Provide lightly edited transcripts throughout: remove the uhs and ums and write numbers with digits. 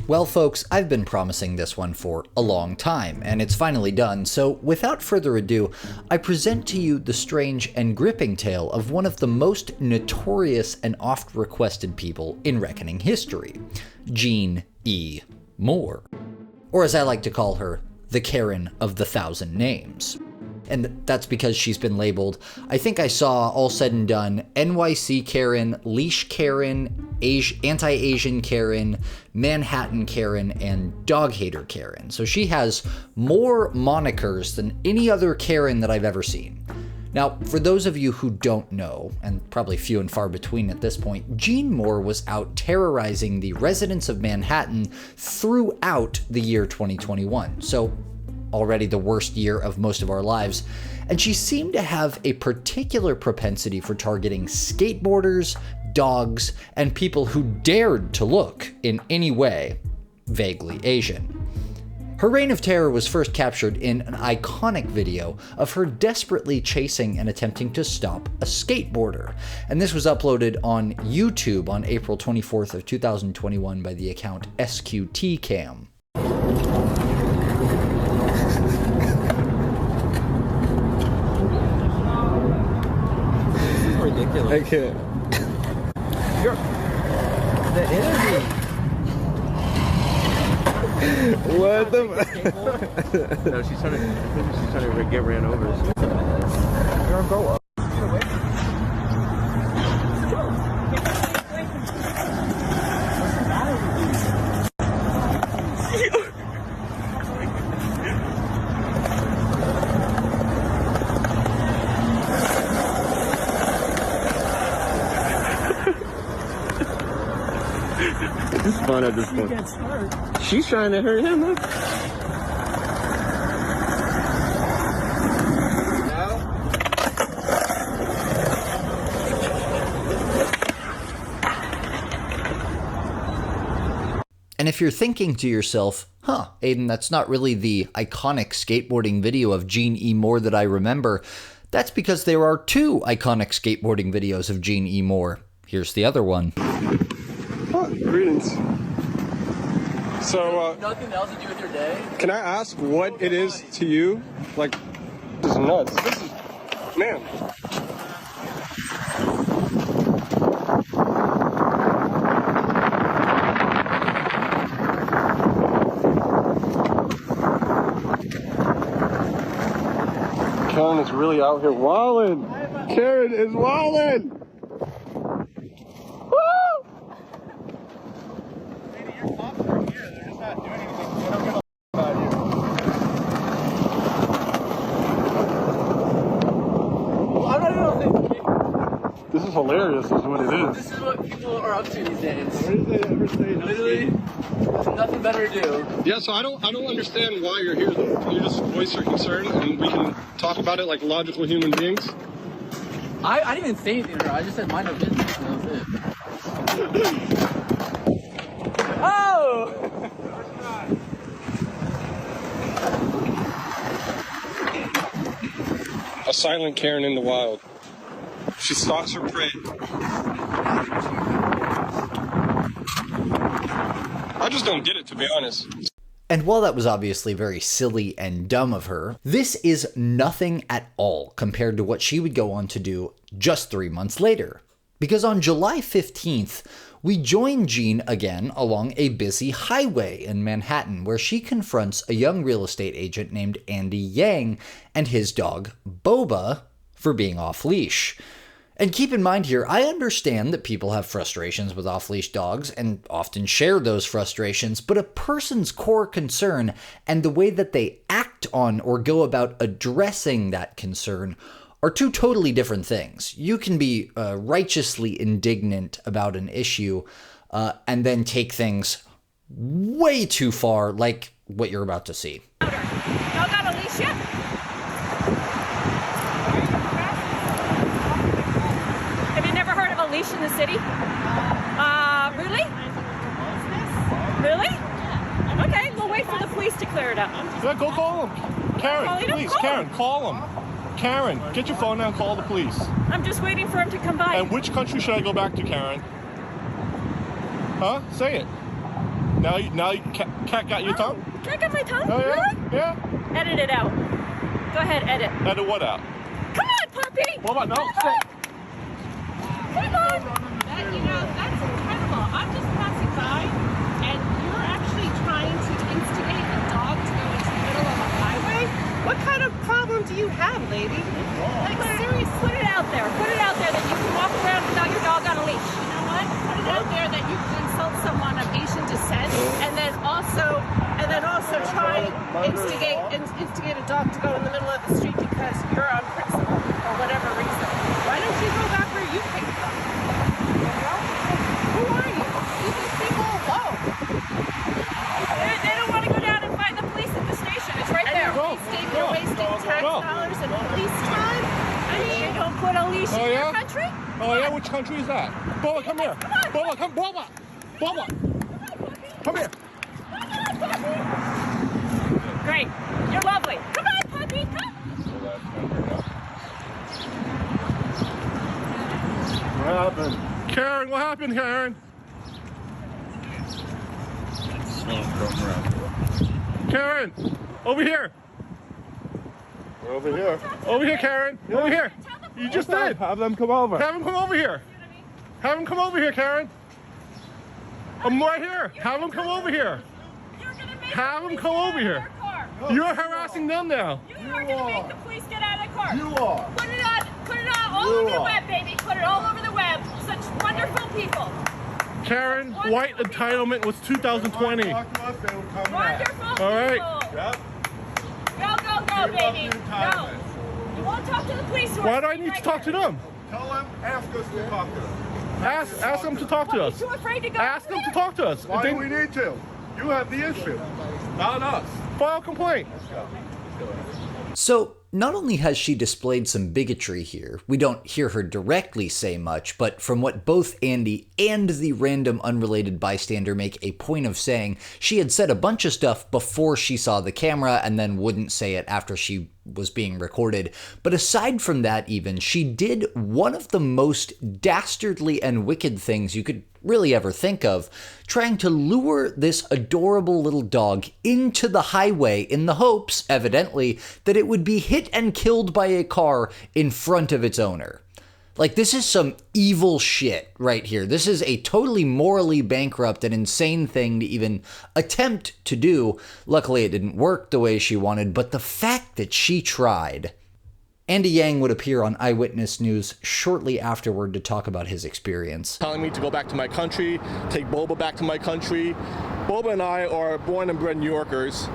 Well folks, I've been promising this one for a long time, and it's finally done, so without further ado, I present to you the strange and gripping tale of one of the most notorious and oft-requested people in reckoning history, Jean E. Moore. Or as I like to call her, the Karen of the Thousand Names. And that's because she's been labeled, I think I saw, all said and done, NYC Karen, Leash Karen, Anti-Asian Karen, Manhattan Karen, and Dog Hater Karen. So she has more monikers than any other Karen that I've ever seen. Now, for those of you who don't know, and probably few and far between at this point, Jean Moore was out terrorizing the residents of Manhattan throughout the year 2021. So already the worst year of most of our lives, and she seemed to have a particular propensity for targeting skateboarders, dogs, and people who dared to look in any way vaguely Asian. Her reign of terror was first captured in an iconic video of her desperately chasing and attempting to stop a skateboarder, and this was uploaded on YouTube on April 24th of 2021 by the account SQTcam. Ridiculous. I can't. The energy. What the? No, she's trying to get ran over. You're a grow up. It's fun at this point. She's trying to hurt him. Look. And if you're thinking to yourself, Aiden, that's not really the iconic skateboarding video of Jean E. Moore that I remember, that's because there are two iconic skateboarding videos of Jean E. Moore. Here's the other one. Greetings. So, nothing else to do with your day? can I ask what it is to you? Like, this is nuts. This is, man. Karen is really out here wildin'. Karen is wildin'. This is hilarious, is what it is. This is what people are up to these days. Where did they ever say Literally, there's nothing better to do. Yeah, so I don't understand why you're here though. Can you just voice your concern and we can talk about it like logical human beings? I didn't even say anything to her. I just said mind our business and that was it. Oh! A silent Karen in the wild. She stalks her prey. I just don't get it, to be honest. And while that was obviously very silly and dumb of her, this is nothing at all compared to what she would go on to do just 3 months later. Because on July 15th, we join Jean again along a busy highway in Manhattan where she confronts a young real estate agent named Andy Yang and his dog, Boba, for being off-leash. And keep in mind here, I understand that people have frustrations with off-leash dogs and often share those frustrations, but a person's core concern and the way that they act on or go about addressing that concern are two totally different things. You can be righteously indignant about an issue and then take things way too far, like what you're about to see. Y'all got a leash yet? Have you never heard of a leash in the city? Really? Really? Okay, we'll wait for the police to clear it up. Yeah, go call them. Karen, Calling them? please, Call Karen, them. call them. Karen, get your phone now and call the police. I'm just waiting for him to come by. And which country should I go back to, Karen? Huh? Say it. Now cat got your tongue? Cat got my tongue? Oh, yeah? Really? Yeah? Edit it out. Go ahead, edit. Edit what out? Come on, puppy! What about, no, Come stay. on! Come on! That's incredible. I'm just passing by, and you're actually trying to instigate a dog to go into the middle of a highway? What kind of problem do you have, lady? Like, seriously, put it out there. Put it out there that you can walk around without your dog on a leash. You know what? Put it out there that you can insult someone of Asian descent, and then also try and instigate a dog to go in the middle of the street because you're on principle for whatever reason. Why don't you go back where you came from? Who are you? You just think all low. They don't want to go down and find the police at the station. It's right there. You're wasting tax dollars and police time. I mean, They don't put a leash Oh, in yeah? your country? Oh, yeah? Which country is that? Boba, come here. Boba, come, Boba. Boba. Come here. Great. You're lovely. Come on, puppy. Come. What happened? Karen, what happened, Karen? Karen, over here. We're over here. Over here, Karen. Over here. You just did. Have them come over. Have him come over here. Have him come over here, Karen. I'm right here. Have him come over here. You're going to make Have the them police come get over out here. of their car. You're harassing them now. You are going to make the police get out of their car. You are. Put it on all You over the are. web, baby. Put it all over the web. Such wonderful people. Karen, white entitlement was 2020. Talk to us, they will come back. Wonderful All right. people. Yep. Go, Give up baby. the Go. entitlement. You won't talk to the police. Why do I need to talk to them? Tell them, ask us to talk to them. Ask them to talk to What, us. you too afraid to go Ask over them to there? talk to us. Why do we need to? You have the issue, not us. File a complaint. So, not only has she displayed some bigotry here, we don't hear her directly say much, but from what both Andy and the random unrelated bystander make a point of saying, she had said a bunch of stuff before she saw the camera and then wouldn't say it after she was being recorded. But aside from that even, she did one of the most dastardly and wicked things you could really ever think of, trying to lure this adorable little dog into the highway in the hopes, evidently, that it would be hit and killed by a car in front of its owner. Like, this is some evil shit right here. This is a totally morally bankrupt and insane thing to even attempt to do. Luckily, it didn't work the way she wanted, but the fact that she tried. Andy Yang would appear on Eyewitness News shortly afterward to talk about his experience. Telling me to go back to my country, take Boba back to my country. Boba and I are born and bred New Yorkers.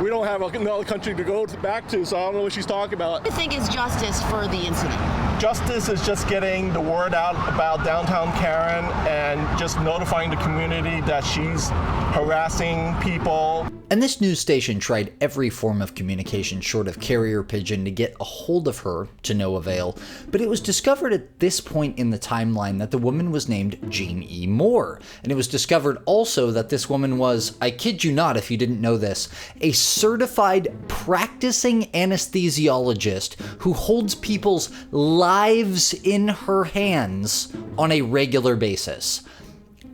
We don't have another country to go back to, so I don't know what she's talking about. What do you think is justice for the incident? Justice is just getting the word out about downtown Karen and just notifying the community that she's harassing people. And this news station tried every form of communication short of carrier pigeon to get a hold of her, to no avail, but it was discovered at this point in the timeline that the woman was named Jean E. Moore, and it was discovered also that this woman was, I kid you not if you didn't know this, a certified practicing anesthesiologist who holds people's lives in her hands on a regular basis.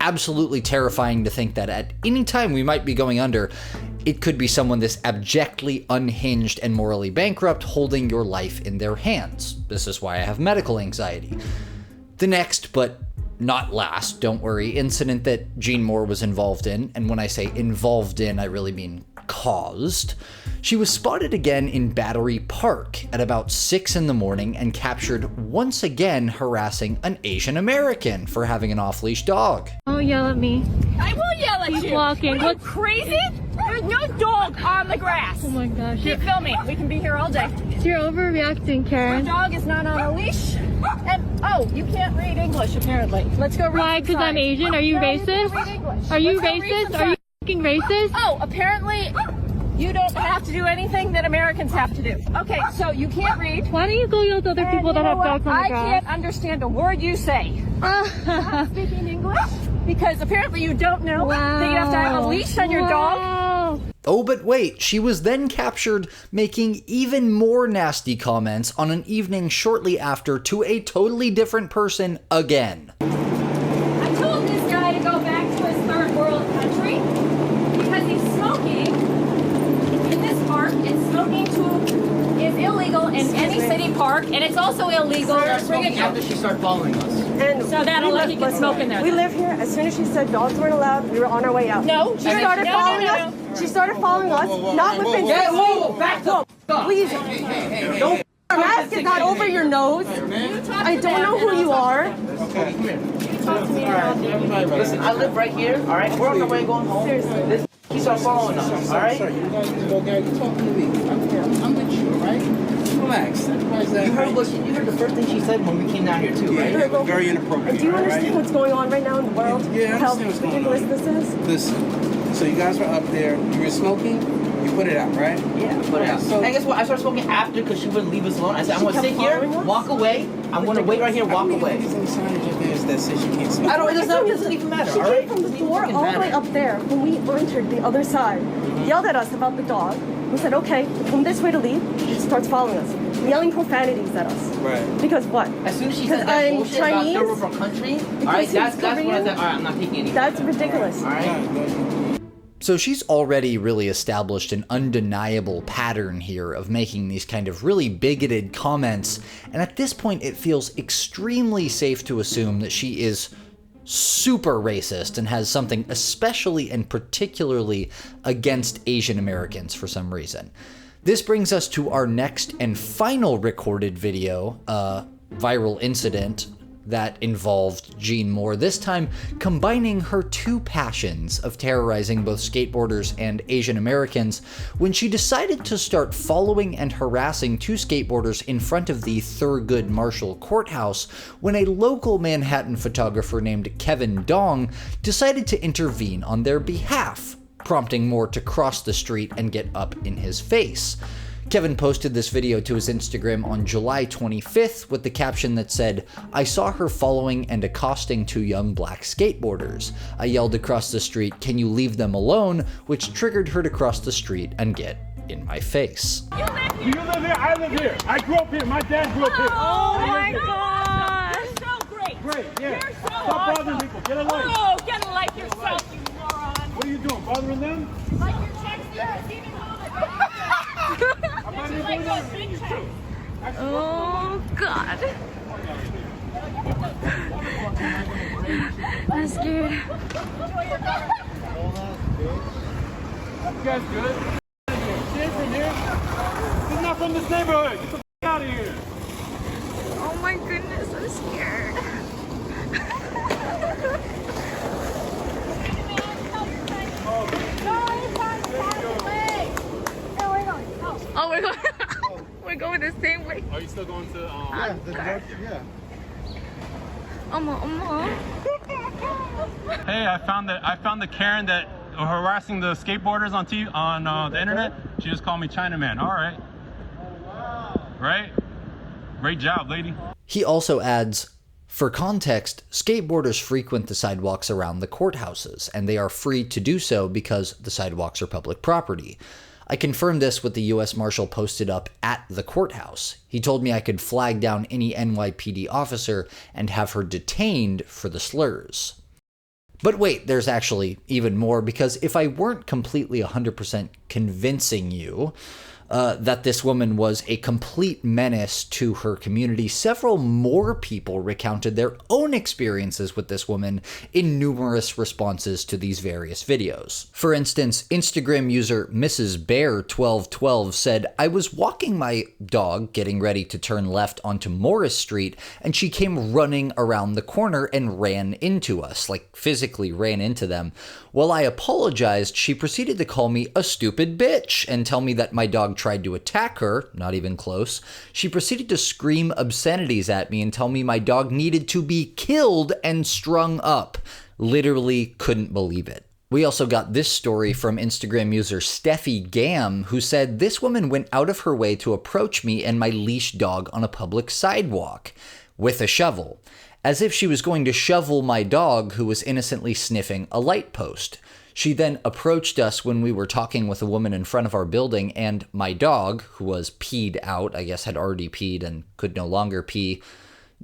Absolutely terrifying to think that at any time we might be going under, it could be someone this abjectly unhinged and morally bankrupt holding your life in their hands. This is why I have medical anxiety. The next, but not last, don't worry, incident that Jean Moore was involved in, and when I say involved in, I really mean caused. She was spotted again in Battery Park at about 6 in the morning and captured once again harassing an Asian American for having an off-leash dog. Don't yell at me. I will yell at Keep you. walking. Are you crazy? There's no dog on the grass. Oh my gosh. Keep filming. We can be here all day. You're overreacting, The Karen. dog is not on a leash. And, oh, you can't read English, apparently. Let's go read Why? some Because I'm signs. Asian? Are you No, you racist? can't read English. Are you Let's go read racist? some Are you signs. fucking racist? Oh, apparently you don't have to do anything that Americans have to do. Okay, so you can't read. Why don't you go yell at other people And that you know have what? dogs on the I grass? can't understand a word you say. Not speaking English? Because apparently you don't know that you have to have a leash on your dog. Wow. Oh, but wait, she was then captured making even more nasty comments on an evening shortly after to a totally different person again. I told this guy to go back to his third world country. park, and it's also illegal. After she started following us. And So that'll let you can smoke in there. We live here. As soon as she said dogs weren't allowed, we were on our way out. No, She started following us. She started following us. Not within 6 feet. Back up. Please. Don't. Your mask is not over your nose. I don't know who you are. Listen, I live right here, all right? We're on our way going home. This he started following us, all right? Sir, you talking to me. I'm with you, all right? Relax. You heard the first thing she said when we came down here too, right? Yeah, it was very inappropriate. Do you all right? understand what's going on right now in the world? Yeah, I How understand what's going ridiculous on. this is? Listen, so you guys were up there, you were smoking, you put it out, right? Yeah, put it out. So- And guess what? I started smoking after because she wouldn't leave us alone. I said, I'm She gonna kept sit here, following us? walk away. I'm gonna wait right here, walk away. There's any signage up there that says you can't smoke. I don't, it doesn't even matter, She all came right? from the door all the way up there when we entered the other side, yelled at us about the dog. We said, okay, come this way to leave. She starts following us, yelling profanities at us. Right. Because what? As soon as she Because said that I'm bullshit Chinese, about third world country, all right, because that's he's when I Korean. said, all right, I'm not taking any. That's ridiculous. All right. So she's already really established an undeniable pattern here of making these kind of really bigoted comments, and at this point it feels extremely safe to assume that she is super racist and has something especially and particularly against Asian Americans for some reason. This brings us to our next and final recorded video, viral incident that involved Jean Moore, this time combining her two passions of terrorizing both skateboarders and Asian Americans when she decided to start following and harassing two skateboarders in front of the Thurgood Marshall Courthouse when a local Manhattan photographer named Kevin Dong decided to intervene on their behalf, prompting Moore to cross the street and get up in his face. Kevin posted this video to his Instagram on July 25th with the caption that said, "I saw her following and accosting two young black skateboarders. I yelled across the street, 'Can you leave them alone?' which triggered her to cross the street and get in my face." Do you live here? I live here. I grew up here. My dad grew up here. Oh my gosh. You're so great. Great, yeah. You're so Stop awesome. bothering people. Get a life. Oh, get a life yourself, you moron. What are you doing? Bothering them? Like your checks there, even I'm not even doing that. Oh, God. I'm scared. You guys good? Stay from here. This is not from this neighborhood. Get the f*** out of here. Oh my goodness, I'm scared. Oh, we're going. We're going the same way. Are you still going to? Yeah. Hey, I found the Karen that harassing the skateboarders on the internet. She just called me Chinaman. All right. Right? Great job, lady. He also adds, "For context, skateboarders frequent the sidewalks around the courthouses, and they are free to do so because the sidewalks are public property. I confirmed this with the U.S. Marshal posted up at the courthouse. He told me I could flag down any NYPD officer and have her detained for the slurs." But wait, there's actually even more, because if I weren't completely 100% convincing you that this woman was a complete menace to her community, several more people recounted their own experiences with this woman in numerous responses to these various videos. For instance, Instagram user Mrs. Bear 1212 said, "I was walking my dog getting ready to turn left onto Morris Street, and she came running around the corner and ran into us, like physically ran into them. While I apologized, she proceeded to call me a stupid bitch and tell me that my dog tried to attack her, not even close. She proceeded to scream obscenities at me and tell me my dog needed to be killed and strung up. Literally couldn't believe it." We also got this story from Instagram user Steffi Gam, who said, "This woman went out of her way to approach me and my leash dog on a public sidewalk with a shovel, as if she was going to shovel my dog who was innocently sniffing a light post. She then approached us when we were talking with a woman in front of our building, and my dog, who was peed out, I guess had already peed and could no longer pee,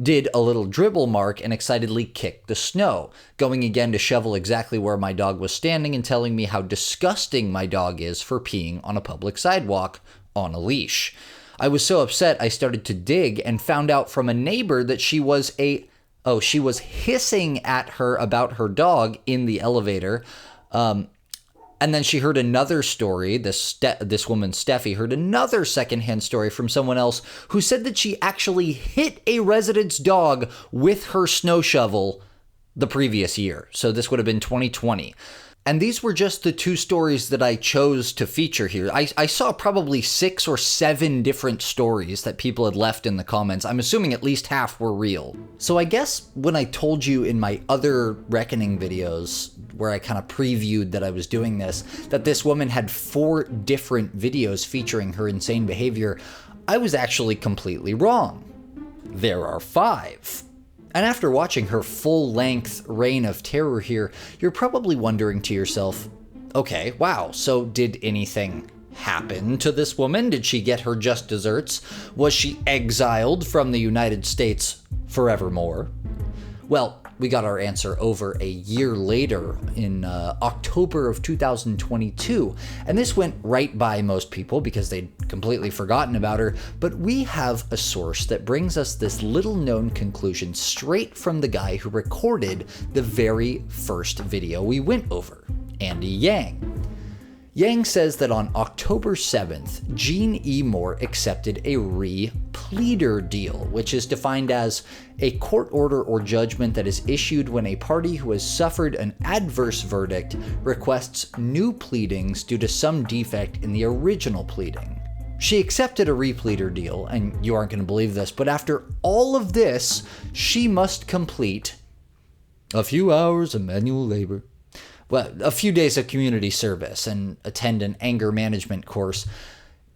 did a little dribble mark and excitedly kicked the snow, going again to shovel exactly where my dog was standing and telling me how disgusting my dog is for peeing on a public sidewalk on a leash. I was so upset I started to dig and found out from a neighbor that she was hissing at her about her dog in the elevator. And then she heard another story. This woman, Steffi, heard another secondhand story from someone else who said that she actually hit a resident's dog with her snow shovel the previous year. So this would have been 2020. And these were just the 2 stories that I chose to feature here. I saw probably 6 or 7 different stories that people had left in the comments. I'm assuming at least half were real. So I guess when I told you in my other Reckoning videos, where I kind of previewed that I was doing this, that this woman had 4 different videos featuring her insane behavior, I was actually completely wrong. There are 5. And after watching her full-length reign of terror here, you're probably wondering to yourself, okay, wow, so did anything happen to this woman? Did she get her just desserts? Was she exiled from the United States forevermore? Well, we got our answer over a year later in October of 2022, and this went right by most people because they'd completely forgotten about her, but we have a source that brings us this little-known conclusion straight from the guy who recorded the very first video we went over, Andy Yang. Yang says that on October 7th, Jean E. Moore accepted a repleader deal, which is defined as a court order or judgment that is issued when a party who has suffered an adverse verdict requests new pleadings due to some defect in the original pleading. She accepted a repleader deal, and you aren't going to believe this, but after all of this, she must complete a few hours of manual labor, well, a few days of community service, and attend an anger management course.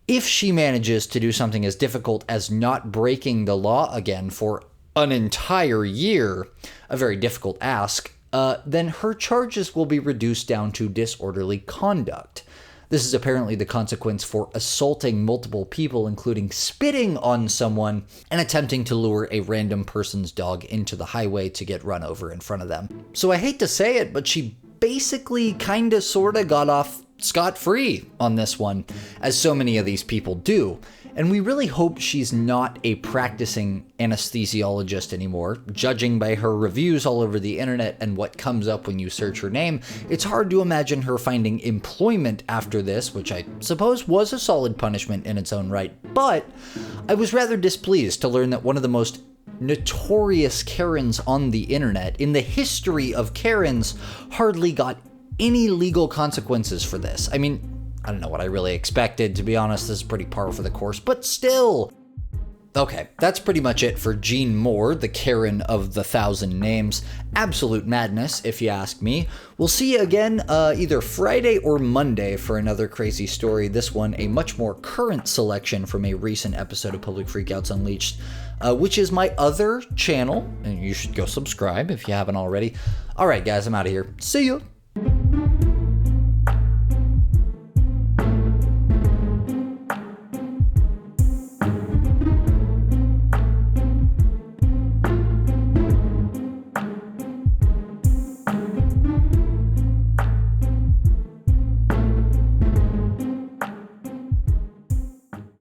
If she manages to do something as difficult as not breaking the law again for an entire year, a very difficult ask, then her charges will be reduced down to disorderly conduct. This is apparently the consequence for assaulting multiple people, including spitting on someone and attempting to lure a random person's dog into the highway to get run over in front of them. So I hate to say it, but she basically kinda sorta got off scot-free on this one, as so many of these people do. And we really hope she's not a practicing anesthesiologist anymore. Judging by her reviews all over the internet and what comes up when you search her name, it's hard to imagine her finding employment after this, which I suppose was a solid punishment in its own right. But I was rather displeased to learn that one of the most notorious Karens on the internet in the history of Karens hardly got any legal consequences for this. I mean, I don't know what I really expected, to be honest. This is pretty par for the course, but still. Okay, that's pretty much it for Jean Moore, the Karen of the 1,000 names. Absolute madness, if you ask me. We'll see you again either Friday or Monday for another crazy story. This one, a much more current selection from a recent episode of Public Freakouts Unleashed, which is my other channel, and you should go subscribe if you haven't already. All right, guys, I'm out of here. See you.